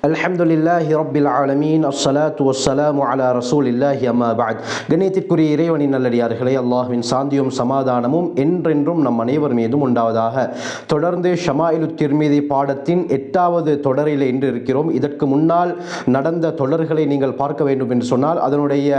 அல்ஹம்துலில்லாஹி ரப்பில் ஆலமீன் அஸ்ஸலாத்து வஸ்ஸலாமு அலா ரசூலில்லாஹி அம்மா பஅத். கண்ணியத்திற்குரிய இறைவனின் நல்லடியார்களே, அல்லாஹ்வின் சாந்தியும் சமாதானமும் என்றென்றும் நம் அனைவர் மீதும் உண்டாவதாக. தொடர்ந்து ஷமாயிலு திர்மிதி பாடத்தின் 8வது தொடரில் இன்று இருக்கிறோம். இதற்கு முன்னால் நடந்த தொடர்களை நீங்கள் பார்க்க வேண்டும் என்று சொன்னால் அதனுடைய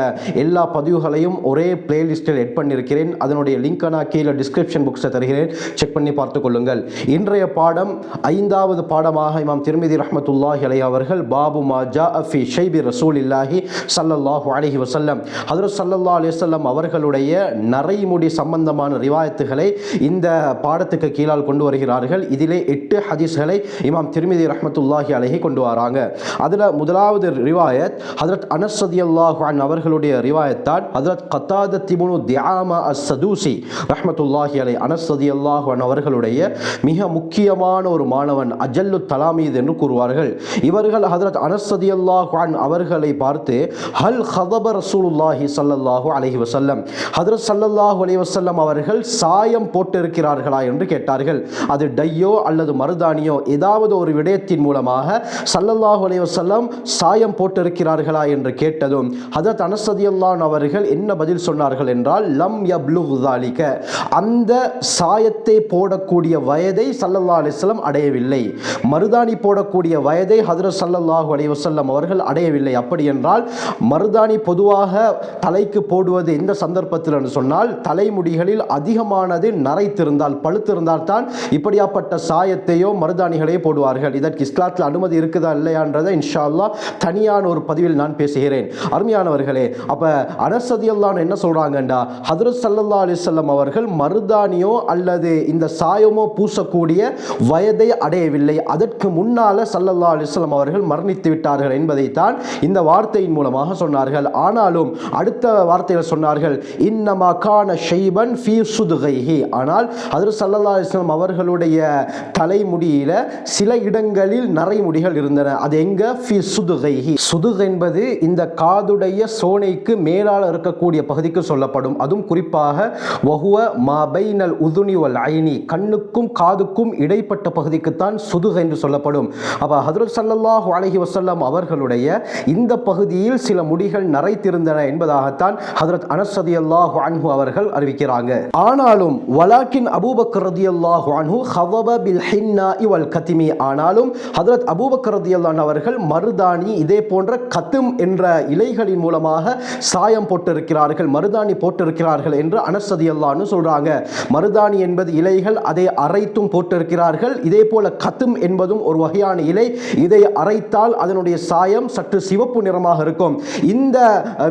எல்லா பதிவுகளையும் ஒரே பிளேலிஸ்டில் எட் பண்ணியிருக்கிறேன். அதனுடைய லிங்க் நான் கீழே டிஸ்கிரிப்ஷன் புக்ஸில் தருகிறேன், செக் பண்ணி பார்த்துக் கொள்ளுங்கள். இன்றைய பாடம் 5வது பாடமாக இமாம் திர்மிதி ரஹ்மத்துல்லாஹி அலைஹி அவர்கள் பாபு மா ஜாஅ ஃபீ ஷைபி ரசூலில்லாஹி ஸல்லல்லாஹு அலைஹி வஸல்லம், ஹஜ்ரத் ஸல்லல்லாஹு அலைஹி வஸல்லம் அவர்களுடைய நரைமுடி சம்பந்தமான ரிவாயத்துகளை இந்த பாடத்துக்கு கீழால் கொண்டு வருகிறார்கள். இதிலே 8 ஹதீஸ்களை இமாம் திர்மிதி ரஹ்மத்துல்லாஹி அலைஹி கொண்டு வராங்க. அதில் முதலாவது ரிவாயத் ஹஜ்ரத் அனஸ் ரலியல்லாஹு அன்ஹு அவர்களுடைய ரிவாயத்தான். ஹஜ்ரத் கத்தாதா இப்னு திஆமா அஸ்-சதூசி ரஹ்மத்துல்லாஹி அலைஹி, அனஸ் ரலியல்லாஹு அன்ஹு அவர்களுடைய மிக முக்கியமான ஒரு மாணவன், அஜல்லு தலாமீத் என்று கூறுவார்கள். இவர்கள் ஹஜ்ரத் அனஸ் ரலியல்லாஹு அன்ஹு அவர்களை பார்த்து ஹல் ஹதப ரசூலுல்லாஹி ஸல்லல்லாஹு அலைஹி வஸல்லம், ஹஜ்ரத் ஸல்லல்லாஹு அலைஹி வஸல்லம் அவர்கள் சாயம் போட்டிருக்கிறார்களா என்று கேட்டார்கள். அது டையோ அல்லது மருதானியோ ஏதாவது ஒரு விடயத்தின் மூலமாக ஸல்லல்லாஹு அலைஹி வஸல்லம் சாயம் போட்டிருக்கிறார்களா என்று கேட்டதும் ஹஜ்ரத் அனஸ் ரலியல்லாஹு அன்ஹு அவர்கள் என்ன பதில் சொன்னார்கள் என்றால், லம் யப்லுக் ஸாலிக, அந்த சாயத்தை போடக்கூடிய வயதை ஸல்லல்லாஹு அலைஹி வஸல்லம் அடையவில்லை. மருதாணி போடக்கூடிய வயதை ஹஜ்ரத் ஸல்லல்லாஹு அலைஹி வஸல்லம் அவர்கள் அடையவில்லை. அப்படி என்றால் மருதாணி பொதுவாக தலைக்கு போடுவது எந்த சந்தர்ப்பத்தில் என்று சொன்னால், தலைமுடிகளில் அதிகமானது நரைத்திருந்தால், பழுத்திருந்தால் தான் இப்படியாப்பட்ட சாயத்தையோ மருதாணிகளையோ போடுவார்கள். இதற்கு இஸ்லாத்தில் அனுமதி இருக்குதா இல்லையான்றதை இன்ஷா அல்லாஹ் தனியான ஒரு பதிவில் நான் பேசுகிறேன். அருமையானவர்களே, அப்ப அனஸ் ரலியல்லாஹு அன்ஹு என்ன சொல்றாங்கண்டா, ஹஜ்ரத் ஸல்லல்லாஹு அலைஹி வஸல்லம் அவர்கள் மருதாணியோ அல்லது இந்த சாயமோ பூசக்கூடிய வயதை அடையவில்லை. அதற்கு முன்னால ஸல்லல்லாஹு அலைஹி வஸல்லம் அவர்கள் மரணித்து விட்டார்கள் என்பதைத்தான் இந்த வார்த்தையின் மூலமாக சொன்னார்கள். ஆனாலும் அடுத்த வார்த்தையில் சொன்னார்கள், இன்னமா கான ஷைபன் ஃபீ சுதுகைஹி, ஆனால் ஹஜ்ரத் ஸல்லல்லாஹு அலைஹி வஸல்லம் அவர்களுடைய தலைமுடியில சில இடங்களில் நரைமுடிகள் இருந்தன. அது எங்க? ஃபீ சுதுகைஹி. சுதுக் என்பது இந்த காதுடைய சோனைக்கு மேலால் இருக்கக்கூடிய பகுதிக்கு சொல்லப்படும். அதுவும் குறிப்பாக வஹுவ மா பைனல் உதுனி வல் ஐனி, கண்ணுக்கும் காதுக்கும் இடைப்பட்ட பகுதிக்குத்தான் சுதுக் என்று சொல்லப்படும். அப்ப ஹஜ்ரத் ஸல்லல்லாஹு அலைஹி வஸல்லம் அவர்களுடைய இந்த பகுதியில் சில முடிகள் நரைத்திருந்தன என்பதாகத்தான் ஹஜ்ரத் அனஸ் ரலியல்லாஹு அன்ஹு அவர்கள் அறிவிக்கிறாங்க. ஆனாலும் வலாக்கின் அபூபக்கர் ரலியல்லாஹு அன்ஹு ஹவப பில் ஹின்னாஇ வல் கத்மி, ஆனாலும் ஹஜ்ரத் அபூபக்கர் ரலியல்லாஹு அன்ஹு அவர்கள் மருதாணி இதே போன்ற கத்தும் என்ற இலைகளின் மூலமாக சாயம் போட்டிருக்கிறார்கள், மருதாணி போட்டிருக்கிறார்கள் என்று அனஸ் ரலியல்லாஹு அன்ஹு சொல்றாங்க. மருதாணி என்பது இலைகள், அதை அரைத்தும் போட்டிருக்கிறார்கள். இதே போல கத்தும் என்பதும் ஒரு வகையான இலை, இதை அரைத்தால் அதனுடைய சாயம் சற்று சிவப்பு நிறமாக இருக்கும். இந்த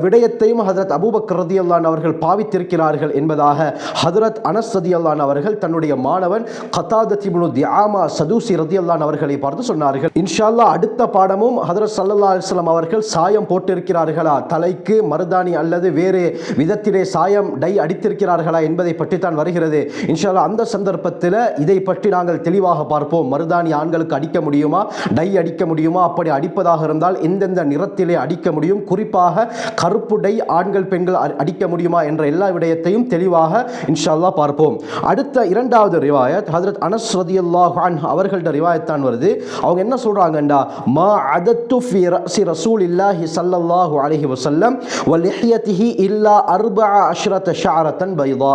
விடயத்தையும் ஹஜ்ரத் அபூபக்கர் ரலியல்லாஹு அன்ஹு அவர்கள் பாவித்திருக்கிறார்கள் என்பதாக ஹஜ்ரத் அனஸ் ரலியல்லாஹு அன்ஹு அவர்கள் தன்னுடைய மாணவன் கத்தாதா இப்னு திஆமா சதூசி ரலியல்லாஹு அன்ஹு அவர்களை பார்த்து சொன்னார்கள். இன்ஷா அல்லாஹ் அடுத்த பாடமும் ஹஜ்ரத் ஸல்லல்லாஹு அலைஹி வஸல்லம் அவர்கள் சாயம் போட்டிருக்கிறார்களா, தலைக்கு மருதாணி அல்லது வேறு விதத்திலே சாயம் டை அடித்திருக்கிறார்களா என்பதை பற்றி தான் வருகிறது. இன்ஷா அல்லாஹ் அந்த சந்தர்ப்பத்தில் இதை பற்றி நாங்கள் தெளிவாக பார்ப்போம். மருதாணி ஆண்களுக்கு அடிக்க முடியுமா, டை அடிக்க முடியுமா, அப்படி அடிப்பதாக இருந்தால் எந்தெந்த நிறத்திலே அடிக்க முடியும், குறிப்பாக கருப்பு டை ஆண்கள் பெண்கள் அடிக்க முடியுமா என்ற எல்லா விடயத்தையும் தெளிவாக இன்ஷா அல்லாஹ் பார்ப்போம். அடுத்த 2வது ரிவாயத் ஹஜ்ரத் அனஸ் ரலியல்லாஹு அன்ஹு அவர்களோட ரிவாயத் தான் வருது. அவங்க என்ன சொல்றாங்கண்டா, மா அதத்து ஃபீ ரஸி ரசூலில்லாஹி ஸல்லல்லாஹு அலைஹி வஸல்லம் வ லிஹ்யதிஹி இல்லா 14 ஷஅரத்தன் பைதா,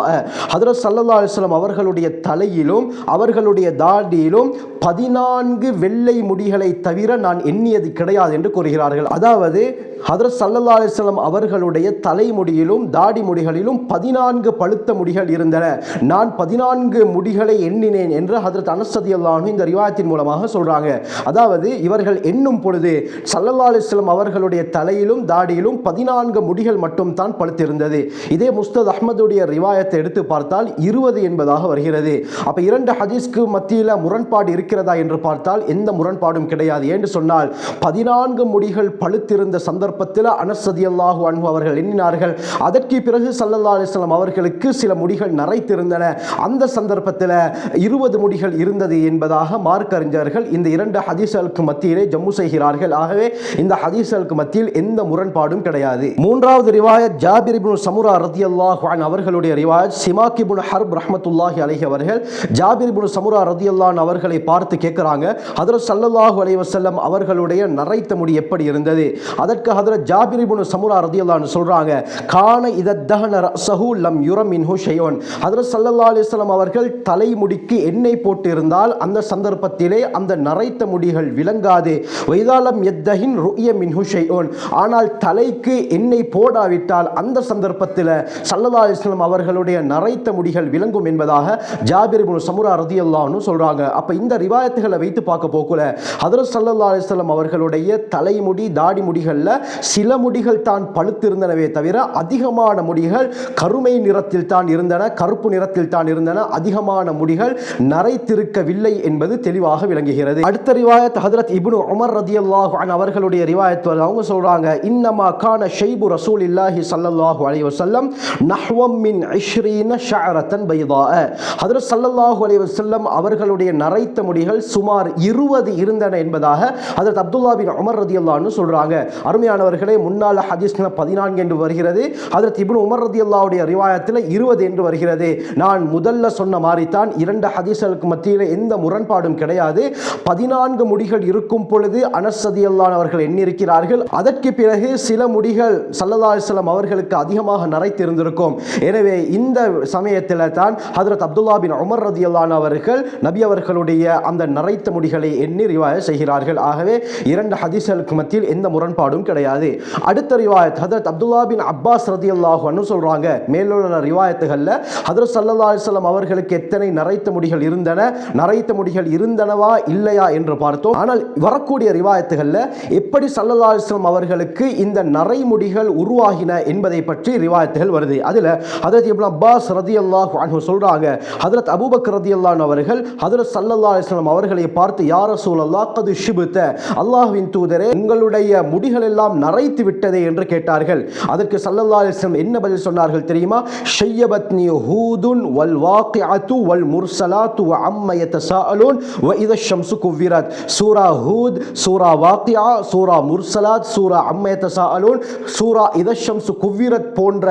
ஹஜ்ரத் ஸல்லல்லாஹு அலைஹி வஸல்லம் அவர்களுடைய தலையிலும் அவர்களுடைய தாடியிலும் 14 வெள்ளை முடிகளை தவிர நான் எண்ணியது கிடையாது என்று கூறுகிறார்கள். அதாவது ஹஜ்ரத் ஸல்லல்லாஹு அலைஹி வஸல்லம் அவர்களுடைய தலைமுடியிலும் தாடி முடிகளிலும் 14 பழுத்த முடிகள் இருந்தன. நான் 14 முடிகளை எண்ணினேன் என்று ஹஜ்ரத் அனஸ் ரலியல்லாஹு அன்ஹு இந்த ரிவாயத்தின் மூலமாக சொல்றாங்க. அதாவது இவர்கள் எண்ணும் பொழுது ஸல்லல்லாஹு அலைஹி வஸல்லம் அவர்களுடைய தலையிலும் தாடியிலும் 14 முடிகள் மட்டும் தான் பழுத்திருந்தது. இதே முஸ்தத் அஹ்மதுடைய ரிவாயத்தை எடுத்து பார்த்தால் 20 என்பதாக வருகிறது. அப்ப 2 ஹதீஸ்க்கு மத்தியில் முரண்பாடு இருக்கிறதா என்று பார்த்தால் எந்த முரண்பாடும் கிடையாது. என்று சொன்னால் 14 முடிகள் பழுத்திருந்த சந்தர்ப்பத்தில் அனஸ் ரலியல்லாஹு அன்ஹு அவர்கள் எண்ணினார்கள். அதற்கு பிறகு ஸல்லல்லாஹு அலைஹி வஸல்லம் அவர்களுக்கு சில முடிகள் நரைத்திருந்தன. அந்த சந்தர்ப்பத்தில் 20 முடிகள் இருந்தது என்பதாக மார்க்க அறிஞர்கள் இந்த 2 ஹதீஸ்களுக்கு மத்தியிலே ஜம்மு செய்கிறார்கள். ஆகவே இந்த ஹதீஸ்களுக்கு மத்தியில் எந்த முரண்பாடும் கிடையாது. 3வது ரிவாயத் ஜாபிர் இப்னு சமுரா ரலியல்லாஹு அன்ஹு அவர்களுடைய ரிவாயத். சிமாக் இப்னு ஹர்ப் ரஹ்மத்துல்லாஹி அலைஹி அவர்கள் ஜாபிர் இப்னு சமுரா ரலியல்லாஹு அன்ஹு அவர்களை பார்த்து பார்த்து கேட்கிறாங்க, ஹஜ்ரத் ஸல்லல்லாஹு அலைஹி வஸல்லம் அவர்களுடைய நரைத்த முடி எப்படி இருந்தது? அதற்கு ஹஜ்ரத் ஜாபிர் இப்னு சமுரா ரலியல்லாஹு அன்ஹு சொல்றாங்க, கான இதத்தஹன ரஸஹு லம் யுர மின்ஹு ஷைஉன். ஹஜ்ரத் ஸல்லல்லாஹு அலைஹி வஸல்லம் அவர்கள் தலைமுடிக்கு எண்ணெய் போட்டு இருந்தால் அந்த சந்தர்ப்பத்திலே அந்த நரைத்த முடிகள் விளங்காது. வைதாலம் யத்தஹின் ருய மின்ஹு ஷைஉன். ஆனால் தலைக்கு எண்ணெய் போடாவிட்டால் அந்த சந்தர்ப்பத்தில் ஸல்லல்லாஹு அலைஹி வஸல்லம் அவர்களுடைய நரைத்த முடிகள் விளங்கும் என்பதாக ஜாபிர் இப்னு சமுரா ரலியல்லாஹு அன்ஹு சொல்றாங்க. அப்ப இந்த ரிவாயத்துகளை வைத்து பார்க்க போக்குல ஹஜ்ரத் ஸல்லல்லாஹு அலைஹி வஸல்லம் அவர்களுடைய தலைமுடி தாடி முடிகள்ல சில முடிகள் தான் பழுத்திருந்தனவே தவிர அதிகமான முடிகள் கருமை நிறத்தில் தான் இருந்தன, கருப்பு நிறத்தில் தான் இருந்தன. அதிகமான முடிகள் நரைத்திருக்கவில்லை என்பது தெளிவாக விளங்குகிறது. அடுத்த ரிவாயத் ஹஜ்ரத் இப்னு உமர் ரலியல்லாஹு அன்ஹு அவர்களுடைய ரிவாயத். அவங்க சொல்றாங்க, இன்னமா கான ஷைபு ரசூலில்லாஹி ஸல்லல்லாஹு அலைஹி வஸல்லம் நஹ்வம் மின் 20 ஷஅரத்தன் பைதா. ஹஜ்ரத் ஸல்லல்லாஹு அலைஹி வஸல்லம் அவர்களுடைய நரைத்த முடிகள் சுமார் 20 இருந்தன என்பதாக ஹஜ்ரத் அப்துல்லா பின் உமர் ரலியல்லாஹு அன்ஹு சொல்றாங்க. அருமையானவர்களே, முன்னால ஹதீஸ்ல 14 என்று வருகிறது, ஹஜ்ரத் இப்னு உமர் ரலியல்லாஹுடைய ரிவாயத்தில் 20 என்று வருகிறது. நான் முதல்ல சொன்ன மாதிரி தான், இரண்டு ஹதீஸ்களுக்கு மத்தியில் எந்த முரண்பாடும் கிடையாது. 14 முடிகள் இருக்கும் பொழுது அனஸ் ரலியல்லாஹு அவர்கள் எண்ணியிருக்கிறார்கள். அதற்கு பிறகு சில முடிகள் ஸல்லல்லாஹு அலைஹி வஸல்லம் அவர்களுக்கு அதிகமாக நரைத்திருந்திருக்கும். எனவே இந்த சமயத்தில் தான் ஹஜ்ரத் அப்துல்லா பின் உமர் ரலியல்லாஹு அன்ஹு அவர்கள் நபி அவர்களுடைய அந்த நரைத்த முடிகளை எண்ணி ரிவாயத் செய்கிறார்கள். ஆகவே இரண்டு ஹதீஸ்களுக்கு மத்தியில் எந்த முரண்பாடும் கிடையாது. அடுத்த ரிவாயத் ஹஜ்ரத் அப்துல்லா பின் அப்பாஸ் ரலியல்லாஹு அன்ஹு சொல்றாங்க, மேலுள்ள ரிவாயத்துகள்ல ஹஜ்ரத் ஸல்லல்லாஹு அலைஹி வஸல்லம் அவர்களுக்கு எத்தனை நரைத்த முடிகள் இருந்தன, நரைத்த முடிகள் இருந்தனவா இல்லையா என்று பார்த்தோம். ஆனால் வரக்கூடிய ரிவாயத்துகள்ல எப்படி ஸல்லல்லாஹு அலைஹி வஸல்லம் அவர்களுக்கு இந்த நரைமுடிகள் உருவாகின என்பதை பற்றி ரிவாயத்துகள் வருது. அதுல ஹஜ்ரத் இப்னு அப்பாஸ் ரலியல்லாஹு அன்ஹு சொல்றாங்க, ஹஜ்ரத் அபூபக்கர் ரலியல்லாஹு அன்ஹு அவர்கள் ஹஜ்ரத் ஸல்லல்லாஹு அலைஹி வஸல்லம் அவர்களை பார்த்து, யா ரசூலல்லாஹ் கத் ஷிப்த, அல்லாஹ்வின் தூதரே உங்களுடைய முடிகள் எல்லாம் நரைத்து விட்டதே என்று கேட்டார்கள். அதற்கு ஸல்லல்லாஹு அலைஹி வஸல்லம் என்ன பதில் சொன்னார்கள் தெரியுமா? ஷய்யபத்னி ஹூதுன் வல் வாகிஅத்து வல் முர்ஸலாத்து வ அம்ம யதசாஅலூன் வ இத ஷம்சு குவ்விரத். சூரா ஹூத், சூரா வாகிஆ, சூரா முர்ஸலாத், சூரா அம்ம யதசாஅலூன், சூரா இத ஷம்சு குவ்விரத் போன்ற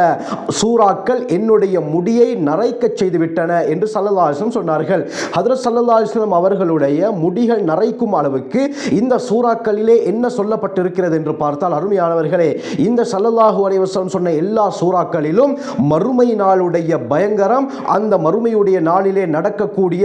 சூறாக்கள் என்னுடைய முடியை நரைக்க செய்து விட்டன என்று ஸல்லல்லாஹு அலைஹி வஸல்லம் சொன்னார்கள். ஹஜ்ரத் ஸல்லல்லாஹு அலைஹி வஸல்லம் அவர்களுடைய முடிகள் நரைக்கும் அளவுக்கு இந்த சூறாக்களிலே என்ன சொல்லப்பட்டிருக்கிறது என்று பார்த்தால், அருமையானவர்களே, இந்த ஸல்லல்லாஹு அலைஹி வஸல்லம் சொன்ன எல்லா சூறாக்களிலும் மறுமை நாளுடைய பயங்கரம், அந்த மறுமையுடைய நாளிலே நடக்கக்கூடிய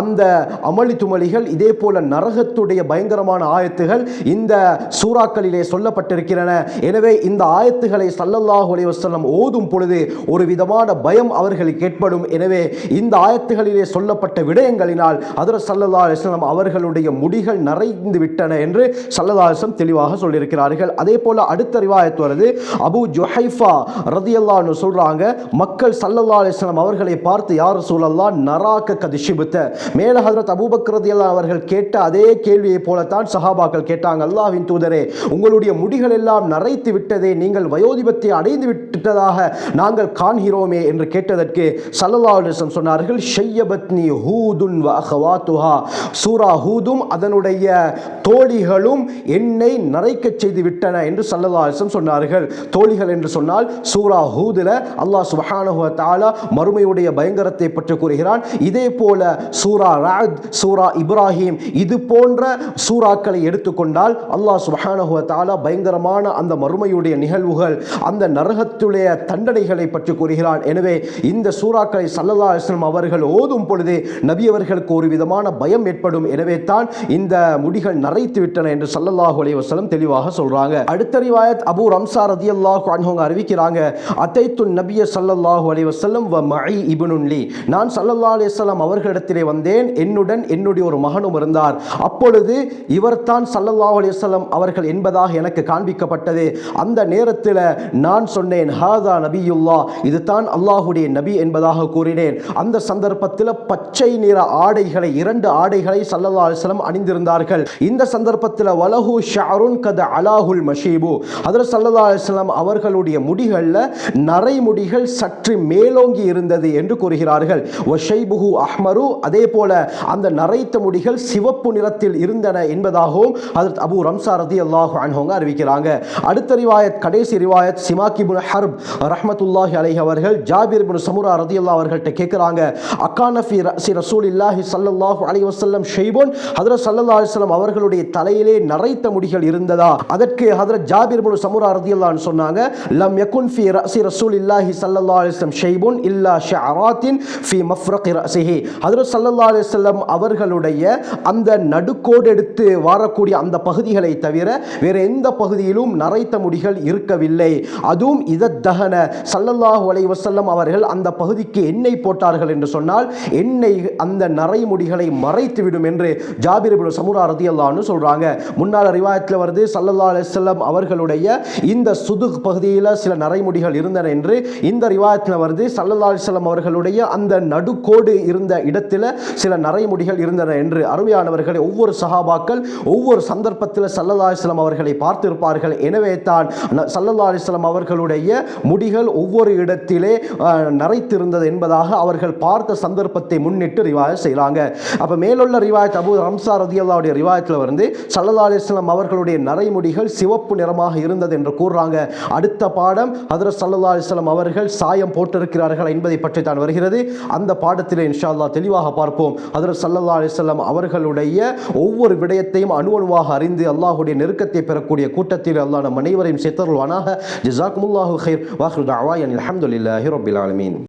அந்த அமளி துமளிகள், இதே போல நரகத்துடைய பயங்கரமான ஆயத்துகள் இந்த சூறாக்களிலே சொல்லப்பட்டிருக்கின்றன. எனவே இந்த ஆயத்துகளை ஸல்லல்லாஹு அலைஹி வஸல்லம் ஓதும் பொழுது ஒரு விதமான பயம் அவர்களுக்கு ஏற்படும். எனவே இந்த ஆயத்துகளிலே சொல்லப்பட்ட விடயங்களினால் ஹஜ்ரத் ஸல்லல்லாஹு அலைஹி வஸல்லம் அவர்களுடைய முடிகள் நரைந்து விட்டன என்று ஸல்லல்லாஹு அலைஹி வஸல்லம் தெளிவாக சொல்லியிருக்கிறார்கள். அதே போல அடுத்த ரிவாயத் வருது, அபூ ஜுஹைஃபா ரலியல்லாஹு அன்ஹு சொல்றாங்க, மக்கள் ஸல்லல்லாஹு அலைஹி வஸல்லம் அவர்களை பார்த்து, யா ரசூலல்லாஹ் நராக கத் ஷிப்த. மேல ஹஜ்ரத் அபூபக்கர் ரலியல்லாஹு அவர்கள் கேட்ட அதே கேள்வியை போலத்தான் சஹாபாக்கள் கேட்டாங்க, அல்லாஹ்வின் தூதரே உங்களுடைய முடிகள் எல்லாம் நரைத்து விட்டதே, நீங்கள் வயோதிபத்தை அடைந்து விட்டதாக நாங்கள் காண்கிறோமே என்று கேட்டதற்கு ஸல்லல்லாஹு அலைஹி வஸல்லம் சொன்னார்கள், ஷய்யபத்னி ஹூதுன் வ அஹவாத்துஹா. சூரா ஹூதும் அதனுடைய தோழிகளும் என்னை நரைக்க செய்து விட்டன என்று ஸல்லல்லாஹு அலைஹி வஸல்லம் சொன்னார்கள். தோழிகள் என்று சொன்னால் சூரா ஹூதுல அல்லாஹ் சுப்ஹானஹு வ தஆலா மறுமையுடைய பயங்கரத்தை பற்றி கூறுகிறான். இதே போல சூரா ரஅத், சூரா இப்ராஹிம், இது போன்ற சூறாக்களை எடுத்துக்கொண்டால் அல்லாஹ் சுப்ஹானஹு வ தஆலா பயங்கரமான அந்த மறுமையுடைய நிகழ்வுகள், அந்த நரகத்துடைய தண்டனைகளை பற்றி கூறுகிறான். எனவே இந்த சூறாக்களை ஸல்லல்லாஹு அலைஹி வஸல்லம் அவர்கள் ஓதும் பொழுது நபி அவர்களுக்கு ஒரு விதமான பயம் ஏற்படும். எனவே தான் இந்த முடிகள் நரைத்து விட்டன என்று ஸல்லல்லாஹு அலைஹி வஸல்லம் தெளிவாக சொல்றாங்க. அடுத்த ரிவாயத் அபூ ரம்ஸா ரலியல்லாஹு அன்ஹு அறிவிக்கிறாங்க, அத்தைத்து நபிய ஸல்லல்லாஹு அலைஹி வஸல்லம் வ மஇ இப்னுன் லி. நான் ஸல்லல்லாஹு அலைஹி வஸல்லம் அவர்களிடத்திலே வந்தேன், என்னுடன் என்னுடைய ஒரு மகனும் இருந்தார். அப்பொழுது இவர்தான் ஸல்லல்லாஹு அலைஹி வஸல்லம் அவர்கள் என்பதாக எனக்கு காண்பிக்கப்பட்டது. அந்த நேரத்தில் நான் சொன்னேன், ஹாதா நபியுல்லாஹ், இதுதான் அல்லாஹ்வுடைய நபி என்பதாக கூறினேன். அந்த சந்தர்ப்பத்தில் பச்சை நிற ஆடைகளை, இரண்டு ஆடைகளை ஸல்லல்லாஹு அலைஹி வஸல்லம் அணிந்திருந்தார்கள். இந்த சந்தர்ப்பத்தில் வலஹு ஷஅருன் கத அலாஹுல் மஷீபு, ஹஜ்ரத் ஸல்லல்லாஹு அலைஹி வஸல்லம் அவர்களுடைய முடிகளில் நரைமுடிகள் சற்று மேலோங்கி இருந்தது என்று கூறுகிறார்கள். வஷைபுஹு அஹ்மரு, அதே போல அந்த நரைத்த முடிகள் சிவப்பு நிறத்தில் இருந்தன என்பதாகவும் ஹஜ்ரத் அபூ ரம்ஸா ரலியல்லாஹு அன்ஹு அறிவிக்கிறாங்க. அடுத்த ரிவாயத், கடைசி ரிவாயத், சிமாக் இப்னு ஹர்ப் ரஹ்மத்துல்லாஹி அலைஹி அவர்கள் ஜாபிர் இப்னு சமுரா ரலியல்லாஹு அவர்கள்ட்ட கேட்கிறாங்க, அகான ஃபி ரஸூலில்லாஹி ஸல்லல்லாஹு அலைஹி அலைஹி வஸல்லம் ஷைபுன், ஹஜ்ரத் ஸல்லல்லாஹு அலைஹி வஸல்லம் அவர்களுடைய தலையிலே நரைத்த முடிகள் இருந்ததா? அதற்கு ஹஜ்ரத் ஜாபிர் இப்னு சமுரா ரலியல்லாஹு அன்ஹு சொன்னாங்க, லம் யகுன் ஃபீ ரஸி ரசூலில்லாஹி ஸல்லல்லாஹு அலைஹி வஸல்லம் ஷைபுன் இல்லா ஷஅராத்தின் ஃபீ மஃப்ரகி ரஸிஹி. ஹஜ்ரத் ஸல்லல்லாஹு அலைஹி வஸல்லம் அவர்களுடைய அந்த நடுக்கோடு எடுத்து வரக்கூடிய அந்த பகுதிகளை தவிர வேற எந்த பகுதியிலும் நரைத்த முடிகள் இருக்கவில்லை. அதுவும் இதத்தஹன ஸல்லல்லாஹு அலைஹி வஸல்லம் அவர்கள் அந்த பகுதிக்கு எண்ணெய் போட்டார்கள் என்று சொன்னால் எண்ணெய் அந்த நரைமுடிகளை மறைத்துவிடும் என்று ஜாபிர் இப்னு சமுரா ரலியல்லாஹு அன்ஹு சொல்றாங்க. முன்னால ரிவாயத்தில் வருது ஸல்லல்லாஹு அலைஹி வஸல்லம் அவர்களுடைய இந்த சுதுக் பகுதியில் சில நரைமுடிகள் இருந்தன என்று. இந்த ரிவாயத்தில் வருது ஸல்லல்லாஹு அலைஹி வஸல்லம் அவர்களுடைய அந்த நடுக்கோடு இருந்த இடத்தில் சில நரைமுடிகள் இருந்தன என்று. அருமையானவர்களை, ஒவ்வொரு சஹாபாக்கள் ஒவ்வொரு சந்தர்ப்பத்தில் ஸல்லல்லாஹு அலைஹி வஸல்லம் அவர்களை பார்த்திருப்பார்கள். எனவே தான் ஸல்லல்லாஹு அலைஹி வஸல்லம் அவர்களுடைய முடிகள் ஒவ்வொரு இடத்திலே நரைத்திருந்தது என்பதாக அவர்கள் பார்த்த சந்தர்ப்பத்தை முன்னிட்டு ரிவாயத் செய்கிறாங்க. அப்போ மேலுள்ள ரிவாயத் அபூ ஹம்ஸா ரலியல்லாஹு அன்ஹு ரிவாயத்தில் வந்து ஸல்லல்லாஹு அலைஹி வஸல்லம் அவர்களுடைய நரைமுடிகள் சிவப்பு நிறமாக இருந்தது என்று கூறுறாங்க. அடுத்த பாடம் ஹஜ்ரத் ஸல்லல்லாஹு அலைஹி வஸல்லம் அவர்கள் சாயம் போட்டிருக்கிறார்கள் என்பதை பற்றி தான் வருகிறது. அந்த பாடத்தில் இன்ஷா அல்லாஹ் தெளிவாக பார்ப்போம். ஹஜ்ரத் ஸல்லல்லாஹு அலைஹி வஸல்லம் அவர்களுடைய ஒவ்வொரு விடயத்தையும் அணுவணுவாக அறிந்து அல்லாஹ்வுடைய நெருக்கத்தை பெறக்கூடிய கூட்டத்தில் அல்லாஹ் நம் அனைவரையும் சேர்த்தருள்வானாக. ஜஸாக்குமுல்லாஹு கைர். வாஹிரு தஅவானா அல்ஹம்துலில்லாஹி ரப்பில் ஆலமீன்.